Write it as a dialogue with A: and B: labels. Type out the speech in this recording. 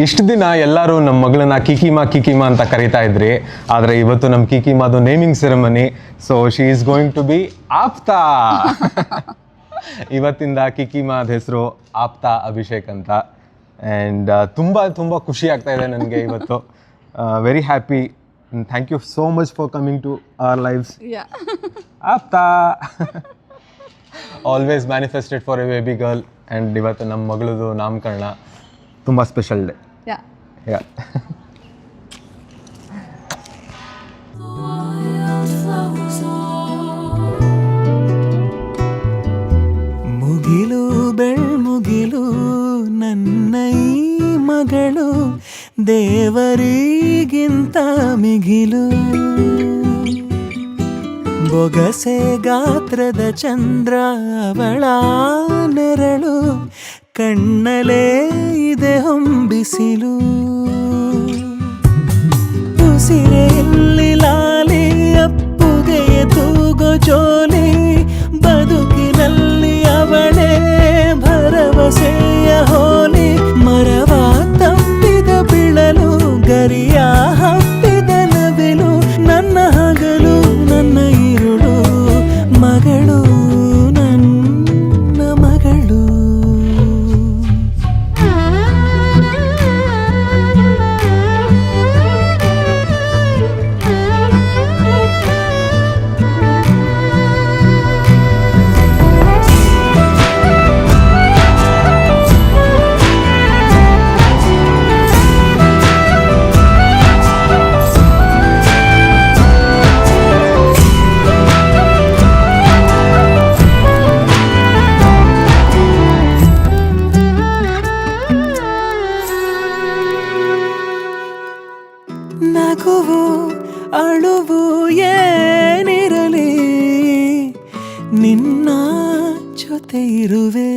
A: ಇಷ್ಟು ದಿನ ಎಲ್ಲರೂ ನಮ್ಮ ಮಗಳನ್ನ ಕಿಕಿಮಾ ಅಂತ ಕರೀತಾ ಇದ್ರಿ, ಆದರೆ ಇವತ್ತು ನಮ್ಮ ಕಿಕಿಮಾದು naming ceremony. So she is going to be Aptha. ಇವತ್ತಿಂದ ಕಿಕಿಮಾದ ಹೆಸರು ಆಪ್ತಾ ಅಭಿಷೇಕ್ ಅಂತ. ಆ್ಯಂಡ್ ತುಂಬ ಖುಷಿ ಆಗ್ತಾ ಇದೆ ನನಗೆ ಇವತ್ತು. Very happy. Thank you so much for coming to our lives. Aptha always manifested for a baby girl. And ಇವತ್ತು ನಮ್ಮ ಮಗಳದು ನಾಮಕರಣ ತುಂಬ ಸ್ಪೆಷಲ್ ಡೇ. Yeah.
B: ಮುಗಿಲು ಬೆಳ್ಮುಗಿಲು ನನ್ನ ಈ ಮಗಳು ದೇವರಿಗಿಂತ ಮಿಗಿಲು. ಬೊಗಸೆ ಗಾತ್ರದ ಚಂದ್ರ ಅವಳ ನೆರಳು, ಕಣ್ಣಲೇ ಇದೆ ಹೊಂಬಿಸಿಲು. ಉಸಿರೆಯಲ್ಲಿ ಲಾಲಿ ಅಪ್ಪುಗೆಯ ತೂಗೋ ಜೋಲಿ, ಬದುಕಿನಲ್ಲಿ ಅವಳೇ ಭರವಸೆಯ ಹೋಲಿ. ಮರವ ತಪ್ಪಿದ ಬಿಳಲು, ಗರಿಯ ಹಬ್ಬಿದ ನವಿಲು, ನನ್ನ ಹಗಲು ನನ್ನ ಇರುಳು, ಮಗಳು ನನ್ನ ಮಗಳು. ನಗುವು ಅಳುವು ಏನಿರಲಿ, ನಿನ್ನ ಜೊತೆ ಇರುವೆ.